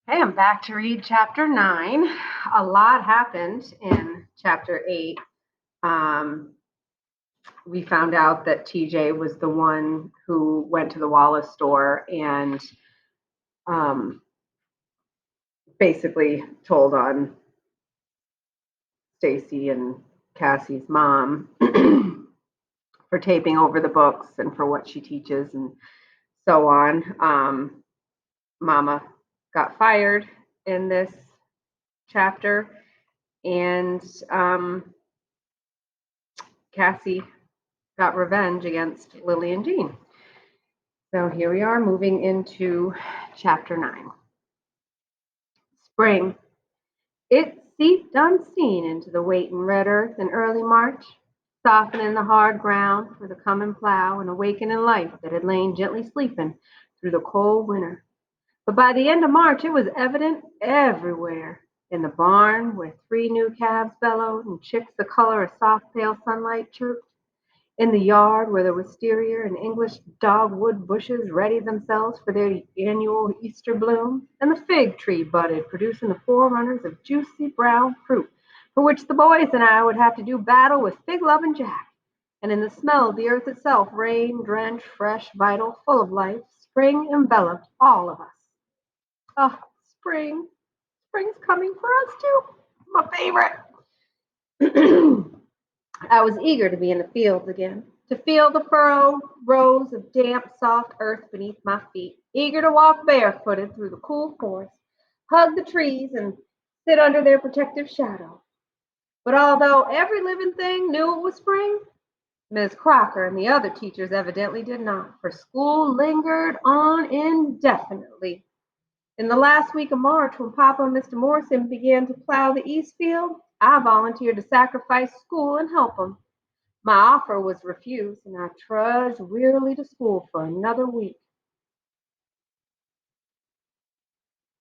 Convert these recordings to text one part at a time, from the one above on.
Hey, I'm back to read chapter 9. A lot happened in chapter 8. Um, we found out that TJ was the one who went to the Wallace store and um, basically told on Stacy and Cassie's mom for taping over the books and for what she teaches and so on. Mama got fired in this chapter, and Cassie got revenge against Lily and Jean. So here we are moving into chapter 9. Spring. It seeped unseen into the waiting red earth in early March, softening the hard ground for the coming plow and awakening life that had lain gently sleeping through the cold winter. But by the end of March, it was evident everywhere. In the barn, where 3 new calves bellowed and chicks the color of soft pale sunlight chirped. In the yard, where the wisteria and English dogwood bushes readied themselves for their annual Easter bloom, and the fig tree budded, producing the forerunners of juicy brown fruit, for which the boys and I would have to do battle with fig-loving Jack. And in the smell of the earth itself, rain-drenched, fresh, vital, full of life, spring enveloped all of us. Oh, spring. Spring's coming for us, too. My favorite. I was eager to be in the fields again, to feel the furrowed rows of damp, soft earth beneath my feet, eager to walk barefooted through the cool forest, hug the trees, and sit under their protective shadow. But although every living thing knew it was spring, Miss Crocker and the other teachers evidently did not, for school lingered on indefinitely. In the last week of March, when Papa and Mr. Morrison began to plow the east field, I volunteered to sacrifice school and help them. My offer was refused, and I trudged wearily to school for another week.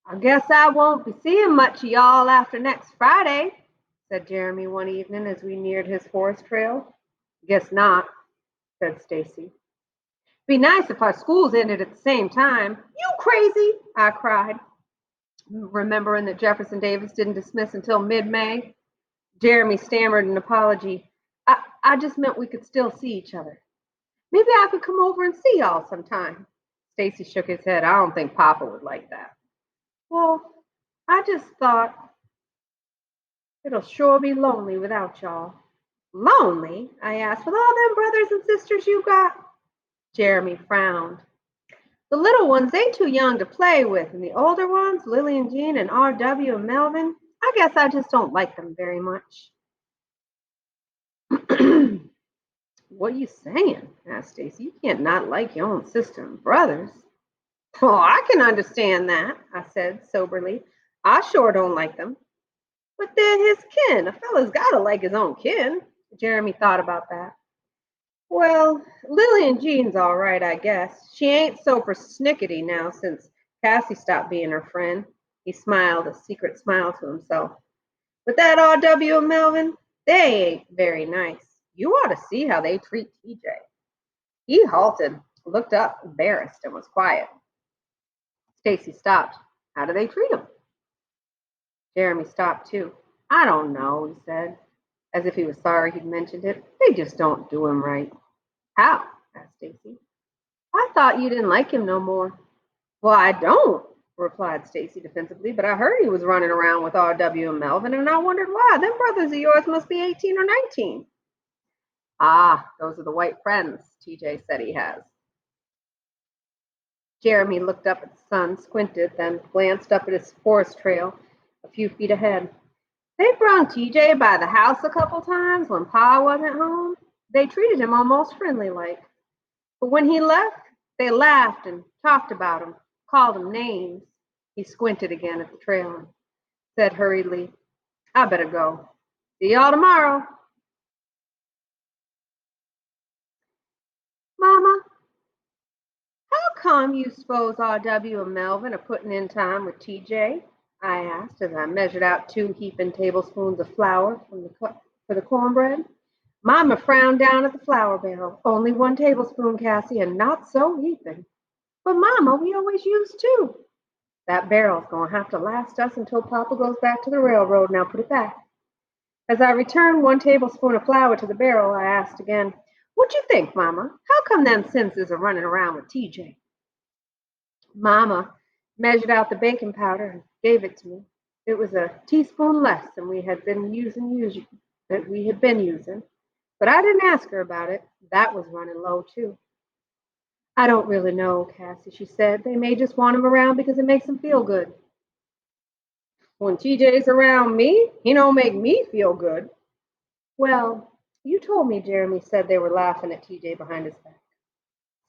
I guess I won't be seeing much of y'all after next Friday, said Jeremy one evening as we neared his forest trail. Guess not, said Stacy. Be nice if our schools ended at the same time. You crazy, I cried, remembering that Jefferson Davis didn't dismiss until mid-May. Jeremy stammered an apology. I just meant we could still see each other. Maybe I could come over and see y'all sometime. Stacy shook his head. I don't think Papa would like that. Well, I just thought it'll sure be lonely without y'all. Lonely? I asked, with all them brothers and sisters you got? Jeremy frowned. The little ones, they too young to play with, and the older ones, Lily and Jean and R.W. and Melvin, I guess I just don't like them very much. What are you saying? Asked Stacy. You can't not like your own sister and brothers. Oh, I can understand that, I said soberly. I sure don't like them. But they're his kin. A fella's gotta like his own kin. Jeremy thought about that. Well, Lily and Jean's all right, I guess. She ain't so persnickety now since Cassie stopped being her friend. He smiled, a secret smile to himself. But that R.W. and Melvin, they ain't very nice. You ought to see how they treat TJ. He halted, looked up, embarrassed, and was quiet. Stacy stopped. How do they treat him? Jeremy stopped too. I don't know, he said, as if he was sorry he'd mentioned it. They just don't do him right. How? Asked Stacy. I thought you didn't like him no more. Well, I don't, replied Stacy defensively, but I heard he was running around with R.W. and Melvin, and I wondered why. Them brothers of yours must be 18 or 19. Ah, those are the white friends TJ said he has. Jeremy looked up at the sun, squinted, then glanced up at his forest trail a few feet ahead. They brung TJ by the house a couple times when Pa wasn't home. They treated him almost friendly-like. But when he left, they laughed and talked about him, called him names. He squinted again at the trail and said hurriedly, I better go. See y'all tomorrow. Mama, how come you suppose R.W. and Melvin are putting in time with TJ? I asked as I measured out 2 heaping tablespoons of flour for the cornbread. Mama frowned down at the flour barrel. Only 1 tablespoon, Cassie, and not so heaping. But Mama, we always use 2. That barrel's going to have to last us until Papa goes back to the railroad. Now put it back. As I returned 1 tablespoon of flour to the barrel, I asked again, "What you think, Mama? How come them Simses are running around with TJ?" Mama measured out the baking powder and gave it to me. It was a teaspoon less than we had been using, but I didn't ask her about it. That was running low too. "I don't really know, Cassie," she said. "They may just want him around because it makes them feel good." "When TJ's around me, he don't make me feel good." "Well, you told me Jeremy said they were laughing at TJ behind his back.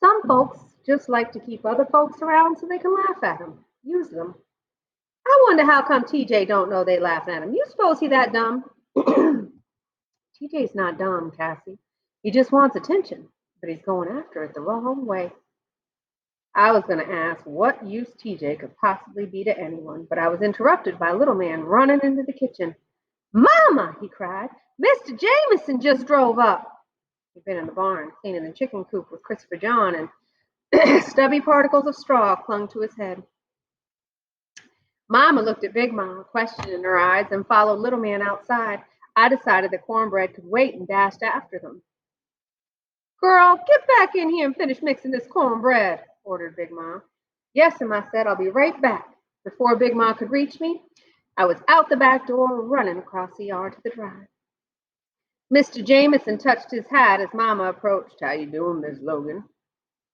Some folks just like to keep other folks around so they can laugh at them, use them. I wonder how come TJ don't know they laughing at him. You suppose he that dumb?" "TJ's not dumb, Cassie. He just wants attention, but he's going after it the wrong way." I was going to ask what use TJ could possibly be to anyone, but I was interrupted by a little man running into the kitchen. "Mama!" he cried. "Mr. Jamison just drove up." He'd been in the barn, cleaning the chicken coop with Christopher John, and stubby particles of straw clung to his head. Mama looked at Big Mama, question in her eyes, and followed Little Man outside. I decided that cornbread could wait and dashed after them. "Girl, get back in here and finish mixing this cornbread," ordered Big Ma. "Yes'm," I said. "I'll be right back." Before Big Ma could reach me, I was out the back door, running across the yard to the drive. Mr. Jamison touched his hat as Mama approached. "How you doing, Miss Logan?"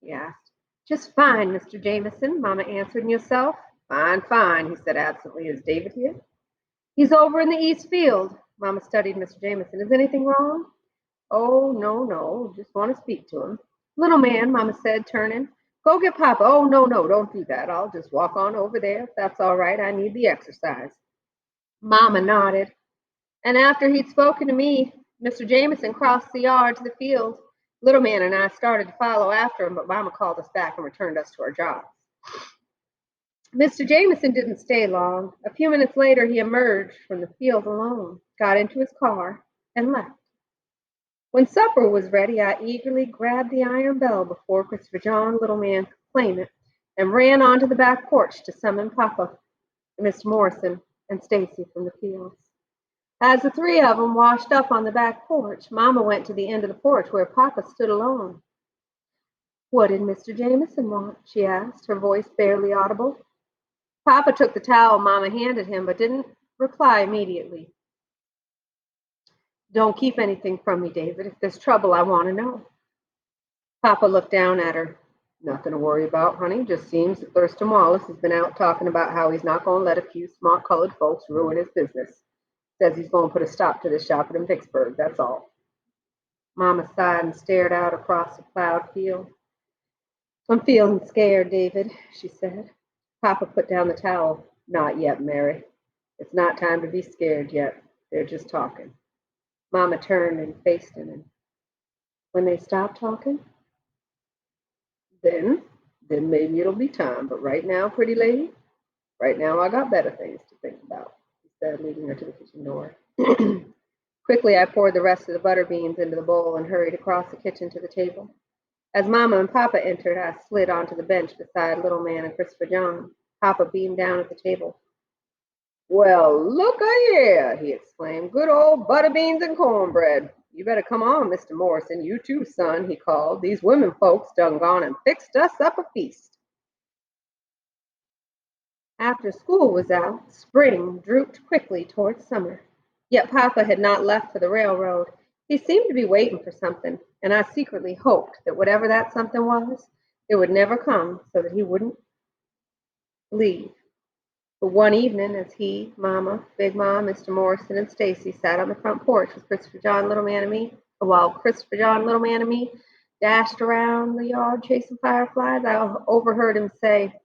he asked. "Just fine, Mr. Jamison," Mama answered. "And yourself?" "Fine, fine," he said absently. "Is David here?" "He's over in the East Field." Mama studied Mr. Jamison. "Is anything wrong?" "Oh, no, no. Just want to speak to him." "Little man," Mama said, turning. "Go get Papa." "Oh, no, no, don't do that. I'll just walk on over there if that's all right. I need the exercise." Mama nodded. And after he'd spoken to me, Mr. Jamison crossed the yard to the field. Little man and I started to follow after him, but Mama called us back and returned us to our jobs. Mr. Jamison didn't stay long. A few minutes later, he emerged from the field alone, got into his car, and left. When supper was ready, I eagerly grabbed the iron bell before Christopher John, Little Man, could claim it, and ran onto the back porch to summon Papa, Mr. Morrison, and Stacy from the fields. As the three of them washed up on the back porch, Mama went to the end of the porch where Papa stood alone. "What did Mr. Jamison want?" she asked, her voice barely audible. Papa took the towel Mama handed him, but didn't reply immediately. "Don't keep anything from me, David. If there's trouble, I want to know." Papa looked down at her. "Nothing to worry about, honey. Just seems that Thurston Wallace has been out talking about how he's not going to let a few smart colored folks ruin his business. Says he's going to put a stop to this shopping in Vicksburg, that's all." Mama sighed and stared out across the plowed field. "I'm feeling scared, David," she said. Papa put down the towel. "Not yet, Mary. It's not time to be scared yet. They're just talking." Mama turned and faced him. "And when they stop talking?" Then maybe it'll be time. But right now, pretty lady, right now I got better things to think about," he said, leading her to the kitchen door. Quickly, I poured the rest of the butter beans into the bowl and hurried across the kitchen to the table. As Mama and Papa entered, I slid onto the bench beside Little Man and Christopher John. Papa beamed down at the table. "Well, look-a-here," he exclaimed. "Good old butter beans and cornbread. You better come on, Mr. Morrison. You too, son," he called. "These women folks done gone and fixed us up a feast." After school was out, spring drooped quickly towards summer. Yet Papa had not left for the railroad. He seemed to be waiting for something, and I secretly hoped that whatever that something was, it would never come so that he wouldn't leave. But one evening, as he, Mama, Big Mom, Mr. Morrison, and Stacy sat on the front porch with Christopher John, Little Man, and me, while Christopher John, Little Man, and me dashed around the yard chasing fireflies, I overheard him say,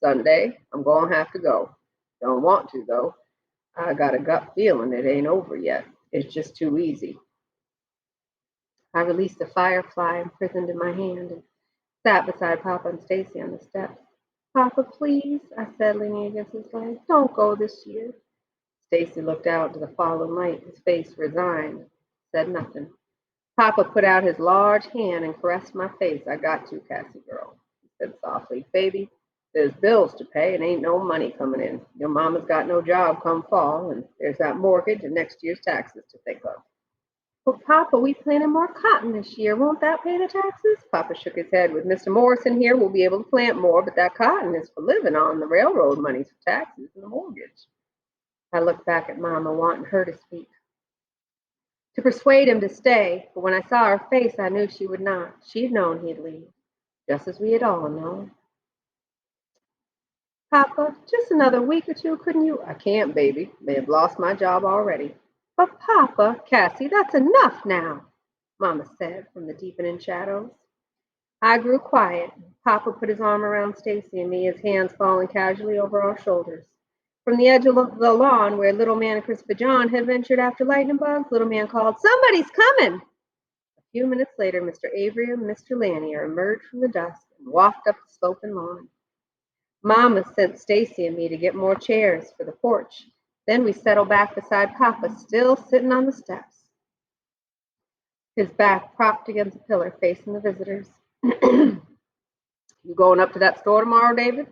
"Sunday, I'm going to have to go. Don't want to, though. I got a gut feeling it ain't over yet. It's just too easy." I released the firefly imprisoned in my hand and sat beside Papa and Stacy on the steps. "Papa, please," I said, leaning against his leg. "Don't go this year." Stacy looked out into the fallen light, his face resigned, said nothing. Papa put out his large hand and caressed my face. "I got to, Cassie girl," he said softly. "Baby, There's bills to pay and ain't no money coming in. Your mama's got no job come fall, and there's that mortgage and next year's taxes to think of. But Papa, we planted more cotton this year. Won't that pay the taxes? Papa shook his head. With Mr. Morrison here, we'll be able to plant more, but that cotton is for living on. The railroad money's for taxes and the mortgage. I looked back at Mama, wanting her to speak, to persuade him to stay, but when I saw her face, I knew she would not. She'd known he'd leave, just as we had all known. Papa, just another week or two, couldn't you? I can't, baby. May have lost my job already. But Papa, Cassie, that's enough now, Mama said from the deepening shadows. I grew quiet. Papa put his arm around Stacy and me, his hands falling casually over our shoulders. From the edge of the lawn where Little Man and Christopher John had ventured after lightning bugs, Little Man called, "Somebody's coming!" A few minutes later, Mr. Avery and Mr. Lanier emerged from the dusk and walked up the sloping lawn. Mama sent Stacy and me to get more chairs for the porch. Then we settled back beside Papa, still sitting on the steps, his back propped against a pillar facing the visitors. You going up to that store tomorrow, David?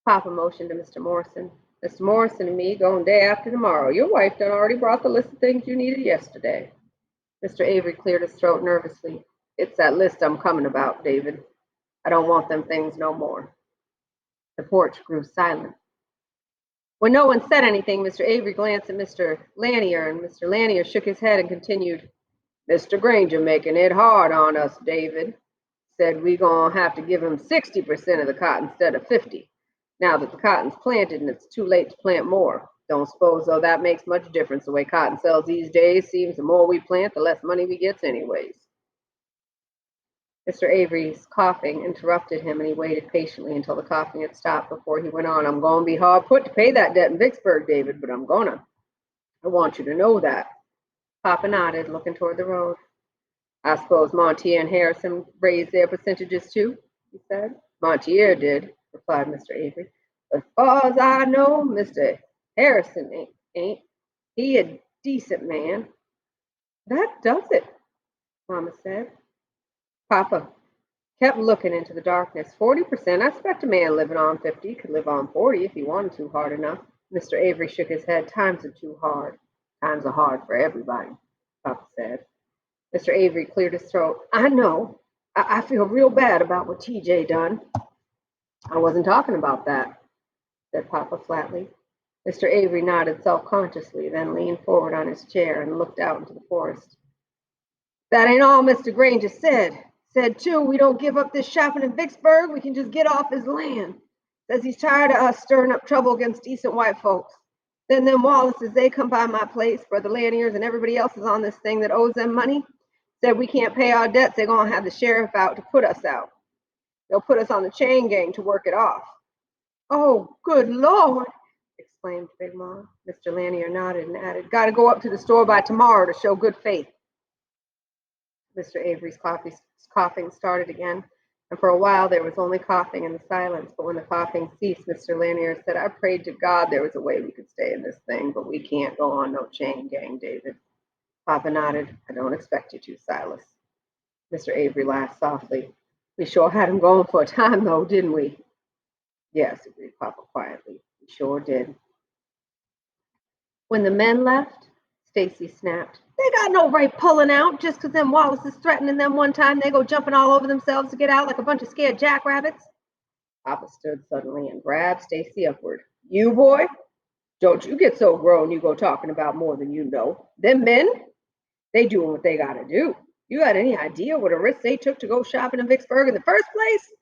Papa motioned to Mr. Morrison. Mr. Morrison and me going day after tomorrow. Your wife done already brought the list of things you needed yesterday. Mr. Avery cleared his throat nervously. It's that list I'm coming about, David. I don't want them things no more. The porch grew silent. When no one said anything, Mr. Avery glanced at Mr. Lanier, and Mr. Lanier shook his head and continued, Mr. Granger making it hard on us, David. Said we gonna have to give him 60% of the cotton instead of 50. Now that the cotton's planted and it's too late to plant more. Don't suppose, though, that makes much difference. The way cotton sells these days seems the more we plant, the less money we get anyways. Mr. Avery's coughing interrupted him, and he waited patiently until the coughing had stopped before he went on. I'm going to be hard put to pay that debt in Vicksburg, David, but I'm gonna. I want you to know that. Papa nodded, looking toward the road. I suppose Montier and Harrison raised their percentages too, he said. Montier did, replied Mr. Avery. As far as I know, Mr. Harrison ain't. He a decent man. That does it, Mama said. Papa kept looking into the darkness. 40%. I expect a man living on 50 could live on 40 if he wanted to hard enough. Mr. Avery shook his head. Times are too hard. Times are hard for everybody, Papa said. Mr. Avery cleared his throat. I know. I feel real bad about what TJ done. I wasn't talking about that, said Papa flatly. Mr. Avery nodded self-consciously, then leaned forward on his chair and looked out into the forest. That ain't all Mr. Granger said. Said, too, we don't give up this shopping in Vicksburg. We can just get off his land. Says he's tired of us stirring up trouble against decent white folks. Then them Wallaces, they come by my place, Brother Laniers and everybody else is on this thing that owes them money. Said we can't pay our debts. They're going to have the sheriff out to put us out. They'll put us on the chain gang to work it off. Oh, good Lord, exclaimed Big Mom. Mr. Lanier nodded and added, got to go up to the store by tomorrow to show good faith. Mr. Avery's coughing started again, and for a while there was only coughing in the silence, but when the coughing ceased, Mr. Lanier said, I prayed to God there was a way we could stay in this thing, but we can't go on no chain gang, David. Papa nodded. I don't expect you to, Silas. Mr. Avery laughed softly. We sure had him going for a time, though, didn't we? Yes, agreed Papa quietly. We sure did. When the men left, Stacy snapped. They got no right pulling out just 'cause them Wallaces threatening them one time. They go jumping all over themselves to get out like a bunch of scared jackrabbits. Papa stood suddenly and grabbed Stacy upward. You, boy? Don't you get so grown you go talking about more than you know. Them men? They doing what they gotta do. You got any idea what a risk they took to go shopping in Vicksburg in the first place?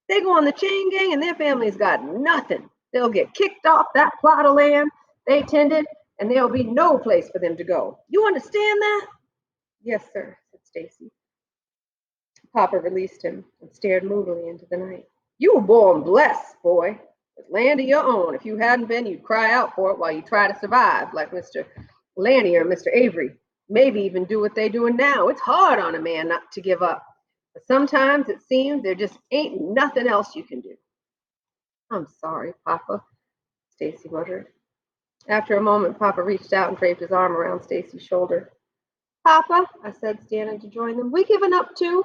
They go on the chain gang and their families got nothing. They'll get kicked off that plot of land they tended, and there'll be no place for them to go. You understand that? Yes, sir, said Stacy. Papa released him and stared moodily into the night. You were born blessed, boy, with land of your own. If you hadn't been, you'd cry out for it while you try to survive, like Mr. Lanier and Mr. Avery. Maybe even do what they're doing now. It's hard on a man not to give up. But sometimes it seems there just ain't nothing else you can do. I'm sorry, Papa, Stacy muttered. After a moment, Papa reached out and draped his arm around Stacy's shoulder. Papa, I said, standing to join them, we giving up too?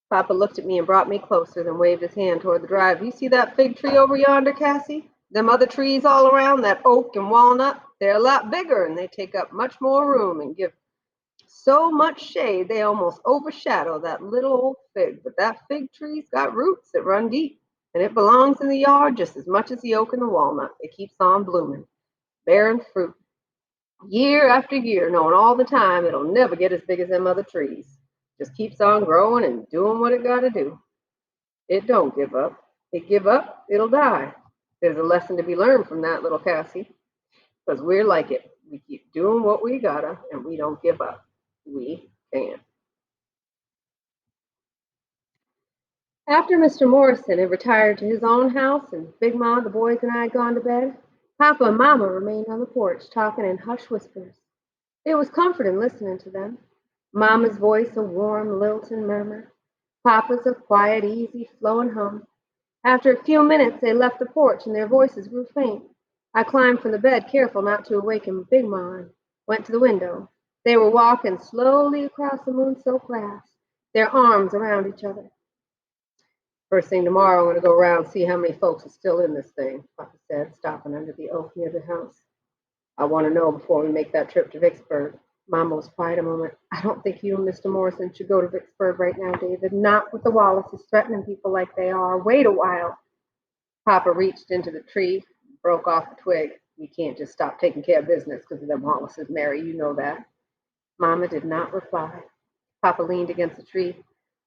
Papa looked at me and brought me closer, then waved his hand toward the drive. You see that fig tree over yonder, Cassie? Them other trees all around, that oak and walnut, they're a lot bigger and they take up much more room and give so much shade they almost overshadow that little old fig. But that fig tree's got roots that run deep, and it belongs in the yard just as much as the oak and the walnut. It keeps on blooming, bearing fruit, year after year, knowing all the time it'll never get as big as them other trees. Just keeps on growing and doing what it gotta do. It don't give up. It give up, it'll die. There's a lesson to be learned from that, little Cassie, because we're like it. We keep doing what we gotta, and we don't give up. We can. After Mr. Morrison had retired to his own house and Big Ma, the boys, and I had gone to bed, Papa and Mama remained on the porch talking in hushed whispers. It was comforting listening to them. Mama's voice a warm, lilting murmur. Papa's a quiet, easy, flowing hum. After a few minutes, they left the porch and their voices grew faint. I climbed from the bed, careful not to awaken Big Ma, and went to the window. They were walking slowly across the moon-soaked grass, their arms around each other. First thing tomorrow, I'm going to go around and see how many folks are still in this thing, Papa said, stopping under the oak near the house. I want to know before we make that trip to Vicksburg. Mama was quiet a moment. I don't think you and Mr. Morrison should go to Vicksburg right now, David. Not with the Wallaces threatening people like they are. Wait a while. Papa reached into the tree, broke off a twig. We can't just stop taking care of business because of them Wallaces, Mary. You know that. Mama did not reply. Papa leaned against the tree.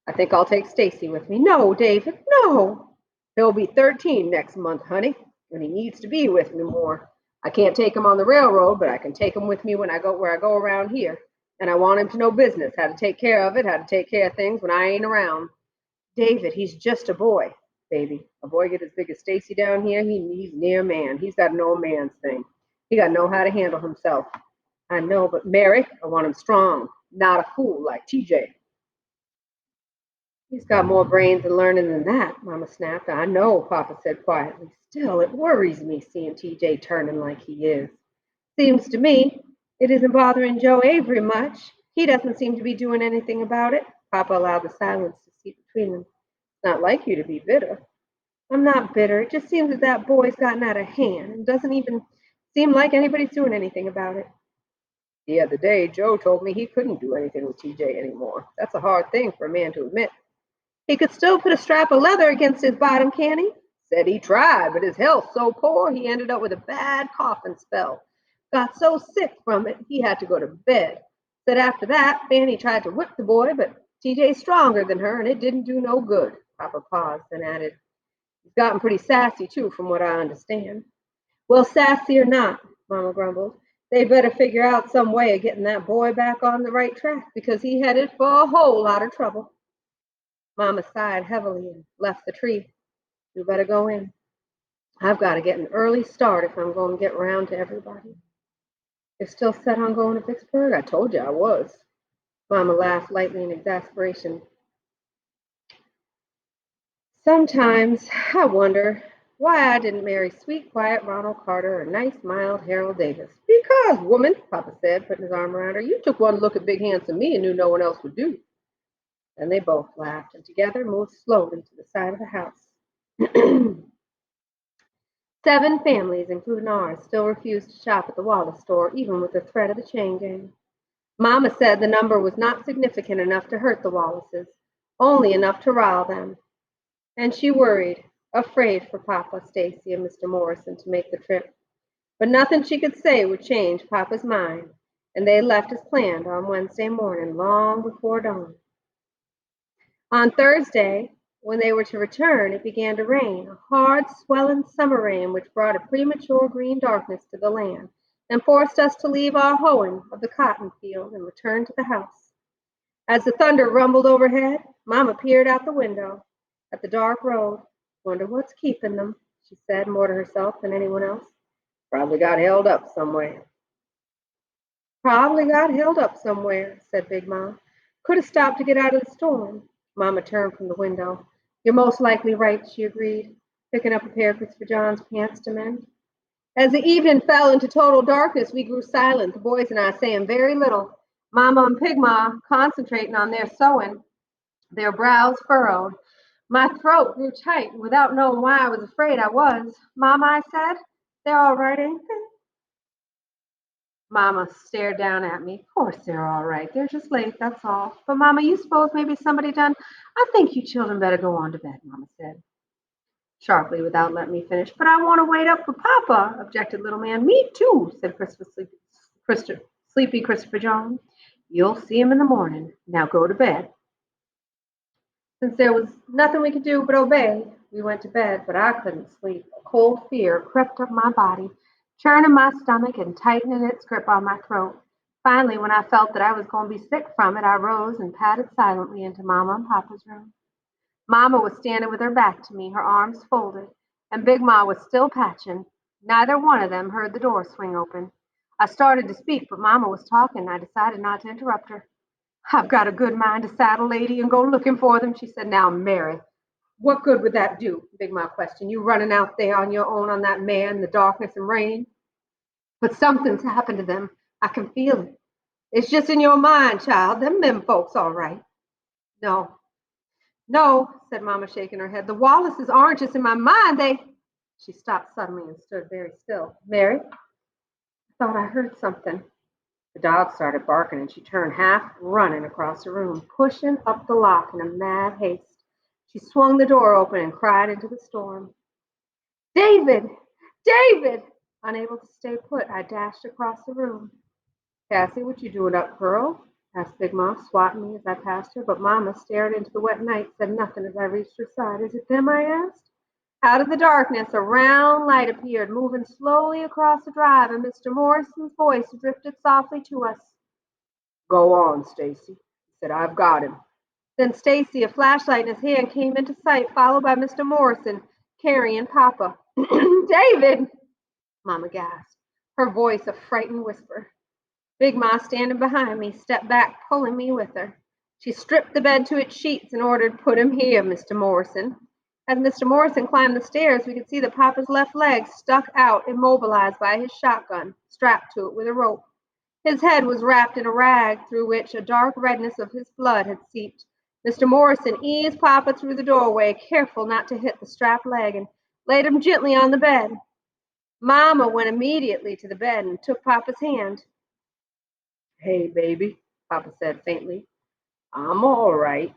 I think I'll take Stacy with me. No, David, no. He'll be 13 next month, honey, and he needs to be with me more. I can't take him on the railroad, but I can take him with me when I go where I go around here. And I want him to know business, how to take care of it, how to take care of things when I ain't around. David, he's just a boy, baby. A boy get as big as Stacy down here, he's near man. He's got no man's thing. He got to know how to handle himself. I know, but Mary, I want him strong, not a fool like TJ. He's got more brains and learning than that, Mama snapped. I know, Papa said quietly. Still, it worries me seeing TJ turning like he is. Seems to me it isn't bothering Joe Avery much. He doesn't seem to be doing anything about it. Papa allowed the silence to seep between them. It's not like you to be bitter. I'm not bitter. It just seems that that boy's gotten out of hand and doesn't even seem like anybody's doing anything about it. The other day, Joe told me he couldn't do anything with TJ anymore. That's a hard thing for a man to admit. He could still put a strap of leather against his bottom, can he? Said he tried, but his health's so poor he ended up with a bad coughing spell. Got so sick from it, he had to go to bed. Said after that, Fanny tried to whip the boy, but TJ's stronger than her, and it didn't do no good. Papa paused, then added, he's gotten pretty sassy, too, from what I understand. Well, sassy or not, Mama grumbled, they better figure out some way of getting that boy back on the right track, because he headed for a whole lot of trouble. Mama sighed heavily and left the tree. We better go in. I've got to get an early start if I'm going to get round to everybody. You're still set on going to Vicksburg? I told you I was. Mama laughed lightly in exasperation. Sometimes I wonder why I didn't marry sweet, quiet Ronald Carter or nice, mild Harold Davis. Because, woman, Papa said, putting his arm around her, you took one look at big, handsome me and knew no one else would do. And they both laughed and together moved slowly to the side of the house. 7 families, including ours, still refused to shop at the Wallace store, even with the threat of the chain gang. Mama said the number was not significant enough to hurt the Wallaces, only enough to rile them. And she worried, afraid for Papa, Stacy, and Mr. Morrison to make the trip. But nothing she could say would change Papa's mind, and they left as planned on Wednesday morning, long before dawn. On Thursday, when they were to return, it began to rain, a hard, swelling summer rain which brought a premature green darkness to the land and forced us to leave our hoeing of the cotton field and return to the house. As the thunder rumbled overhead, Mama peered out the window at the dark road. Wonder what's keeping them, she said, more to herself than anyone else. Probably got held up somewhere. Probably got held up somewhere, said Big Ma. Could have stopped to get out of the storm. Mama turned from the window. You're most likely right, she agreed, picking up a pair of Christopher John's pants to mend. As the evening fell into total darkness, we grew silent, the boys and I saying very little. Mama and Pig Ma concentrating on their sewing. their brows furrowed. My throat grew tight, and without knowing why I was afraid I was. Mama, I said, they're all right, ain't they? Mama stared down at me. Of course they're all right. They're just late, that's all. But, Mama, you suppose maybe somebody done? I think you children better go on to bed, Mama said, sharply, without letting me finish. But I want to wait up for Papa, objected little man. Me too, said sleepy Christopher John. You'll see him in the morning. Now go to bed. Since there was nothing we could do but obey, we went to bed, but I couldn't sleep. A cold fear crept up my body, churning my stomach and tightening its grip on my throat. Finally, when I felt that I was going to be sick from it, I rose and padded silently into Mama and Papa's room. Mama was standing with her back to me, her arms folded, and Big Ma was still patching. Neither one of them heard the door swing open. I started to speak, but Mama was talking, and I decided not to interrupt her. I've got a good mind to saddle lady and go looking for them, she said. Now, Mary, what good would that do? Big Ma questioned. You running out there on your own on that mare in the darkness and rain? But something's happened to them. I can feel it. It's just in your mind, child. Them men folks, all right. No, no, said Mama, shaking her head. The Wallaces aren't just in my mind. She stopped suddenly and stood very still. Mary, I thought I heard something. The dog started barking, and she turned half running across the room, pushing up the lock in a mad haste. She swung the door open and cried into the storm. David! David! Unable to stay put, I dashed across the room. Cassie, what you doing up, girl? Asked Big Ma, swatting me as I passed her, but Mama stared into the wet night, said nothing as I reached her side. Is it them? I asked. Out of the darkness, a round light appeared, moving slowly across the drive, and Mr. Morrison's voice drifted softly to us. Go on, Stacy, he said. I've got him. Then Stacy, a flashlight in his hand, came into sight, followed by Mr. Morrison, carrying Papa. David! Mama gasped, her voice a frightened whisper. Big Ma, standing behind me, stepped back, pulling me with her. She stripped the bed to its sheets and ordered, Put him here, Mr. Morrison. As Mr. Morrison climbed the stairs, we could see that Papa's left leg stuck out, immobilized by his shotgun, strapped to it with a rope. His head was wrapped in a rag through which a dark redness of his blood had seeped. Mr. Morrison eased Papa through the doorway, careful not to hit the strapped leg, and laid him gently on the bed. Mama went immediately to the bed and took Papa's hand. Hey, baby, Papa said faintly. I'm all right.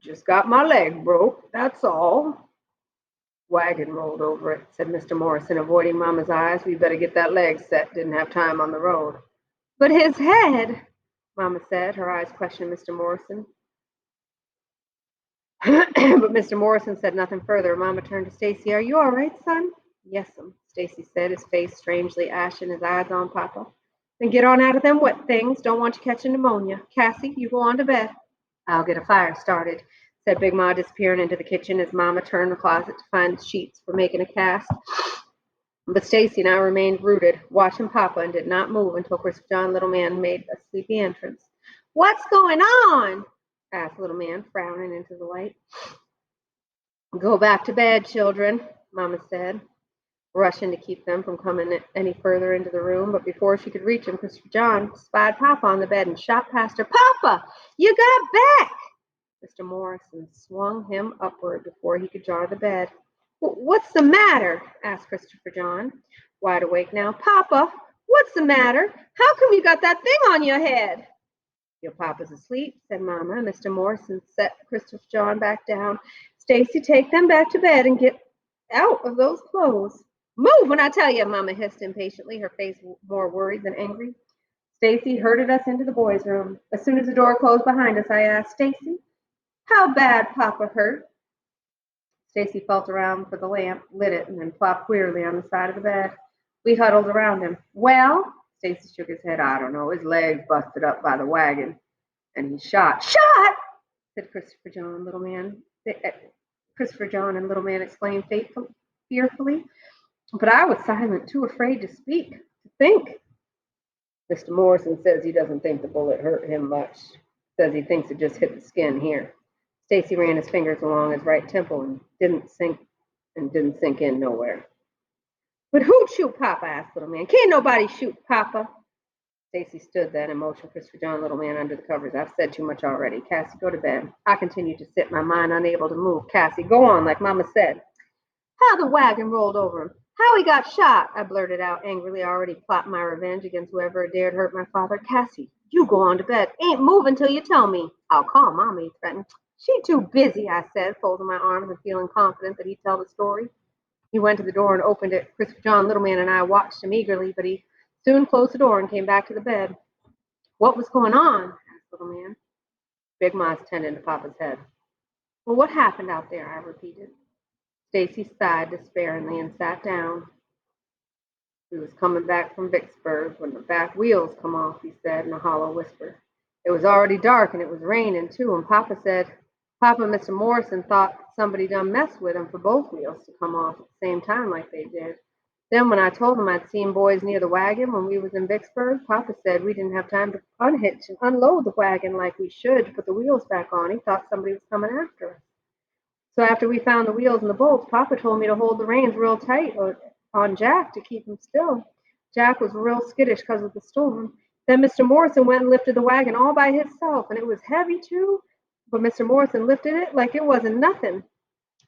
Just got my leg broke, that's all. Wagon rolled over it, said Mr. Morrison, avoiding Mama's eyes. We better get that leg set. Didn't have time on the road. But his head, Mama said, her eyes questioning Mr. Morrison. But Mr. Morrison said nothing further. Mama turned to Stacy. Are you all right, son? Yes'm, Stacy said, his face strangely ashen, his eyes on Papa. Then get on out of them wet things. Don't want you catching pneumonia. Cassie, you go on to bed. I'll get a fire started, said Big Ma, disappearing into the kitchen as Mama turned the closet to find sheets for making a cast. But Stacy and I remained rooted, watching Papa, and did not move until Christopher John Little Man made a sleepy entrance. What's going on? Asked Little Man, frowning into the light. Go back to bed, children, Mama said, rushing to keep them from coming any further into the room. But before she could reach him, Christopher John spied Papa on the bed and shot past her. Papa, you got back! Mr. Morrison swung him upward before he could jar the bed. What's the matter? Asked Christopher John, wide awake now. Papa, what's the matter? How come you got that thing on your head? Your papa's asleep, said Mama. Mr. Morrison set Christopher John back down. Stacy, take them back to bed and get out of those clothes. Move when I tell you, Mama hissed impatiently, her face more worried than angry. Stacy herded us into the boys' room. As soon as the door closed behind us, I asked, Stacy, how bad Papa hurt? Stacy felt around for the lamp, lit it, and then plopped wearily on the side of the bed. We huddled around him. Well, Stacy shook his head. I don't know. His legs busted up by the wagon, and he's shot. Shot! Said Christopher John, Little Man. Christopher John and Little Man exclaimed fearfully. But I was silent, too afraid to speak, to think. Mr. Morrison says he doesn't think the bullet hurt him much. Says he thinks it just hit the skin here. Stacy ran his fingers along his right temple and didn't sink in nowhere. But who'd shoot Papa? Asked Little Man. Can't nobody shoot Papa. Stacy stood then and motioned Christopher John, little man, under the covers. I've said too much already. Cassie, go to bed. I continued to sit, my mind unable to move. Cassie, go on, like Mama said. How the wagon rolled over him. How he got shot, I blurted out angrily, already plotting my revenge against whoever dared hurt my father. Cassie, you go on to bed. Ain't moving till you tell me. I'll call Mama, he threatened. She too busy, I said, folding my arms and feeling confident that he'd tell the story. He went to the door and opened it. Christopher John, little man, and I watched him eagerly, but he soon closed the door and came back to the bed. What was going on? Asked little man. Big Ma's tending to Papa's head. Well, what happened out there? I repeated. Stacy sighed despairingly and sat down. We was coming back from Vicksburg when the back wheels come off, he said in a hollow whisper. It was already dark and it was raining too, and Papa and Mr. Morrison thought somebody done messed with him for both wheels to come off at the same time like they did. Then when I told him I'd seen boys near the wagon when we was in Vicksburg, Papa said we didn't have time to unhitch and unload the wagon like we should to put the wheels back on. He thought somebody was coming after us. So after we found the wheels and the bolts, Papa told me to hold the reins real tight on Jack to keep him still. Jack was real skittish because of the storm. Then Mr. Morrison went and lifted the wagon all by himself, and it was heavy too, but Mr. Morrison lifted it like it wasn't nothing.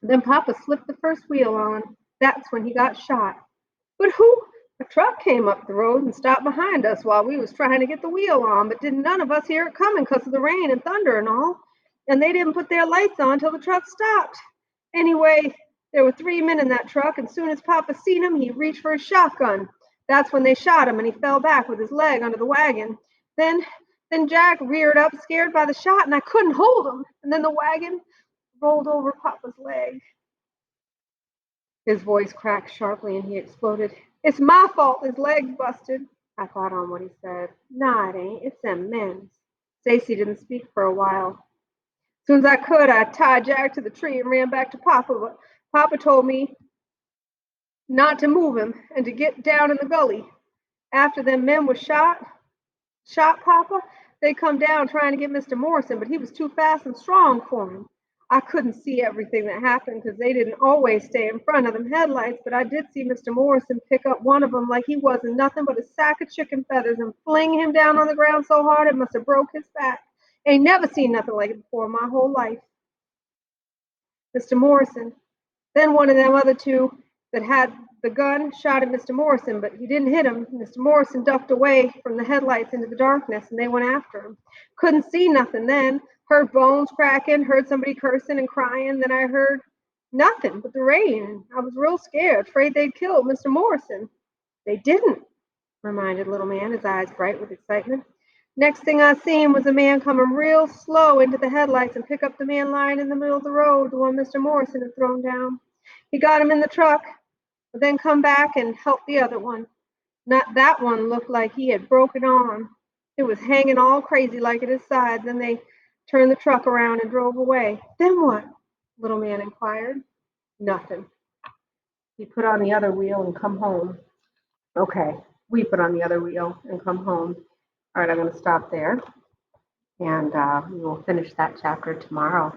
Then Papa slipped the first wheel on. That's when he got shot. But a truck came up the road and stopped behind us while we was trying to get the wheel on, but didn't none of us hear it coming because of the rain and thunder and all. And they didn't put their lights on till the truck stopped. Anyway, there were 3 men in that truck, and soon as Papa seen him, he reached for his shotgun. That's when they shot him, and he fell back with his leg under the wagon. Then Jack reared up, scared by the shot, and I couldn't hold him. And then the wagon rolled over Papa's leg. His voice cracked sharply, and he exploded. It's my fault his leg's busted. I thought on what he said. Nah, it ain't. It's them men's. Stacy didn't speak for a while. As soon as I could, I tied Jack to the tree and ran back to Papa, but Papa told me not to move him and to get down in the gully. After them men was shot Papa, they come down trying to get Mr. Morrison, but he was too fast and strong for him. I couldn't see everything that happened because they didn't always stay in front of them headlights, but I did see Mr. Morrison pick up one of them like he wasn't nothing but a sack of chicken feathers and fling him down on the ground so hard it must have broke his back. Ain't never seen nothing like it before in my whole life. Mr. Morrison. Then one of them other two that had the gun shot at Mr. Morrison, but he didn't hit him. Mr. Morrison ducked away from the headlights into the darkness, and they went after him. Couldn't see nothing then. Heard bones cracking, heard somebody cursing and crying. Then I heard nothing but the rain. I was real scared, afraid they'd killed Mr. Morrison. They didn't, reminded little man, his eyes bright with excitement. Next thing I seen was a man coming real slow into the headlights and pick up the man lying in the middle of the road, the one Mr. Morrison had thrown down. He got him in the truck, but then come back and helped the other one. Not that one looked like he had broken arm. It was hanging all crazy like at his side. Then they turned the truck around and drove away. Then what? Little man inquired. Nothing. He put on the other wheel and come home. Okay, we put on the other wheel and come home. All right, I'm going to stop there, and we will finish that chapter tomorrow.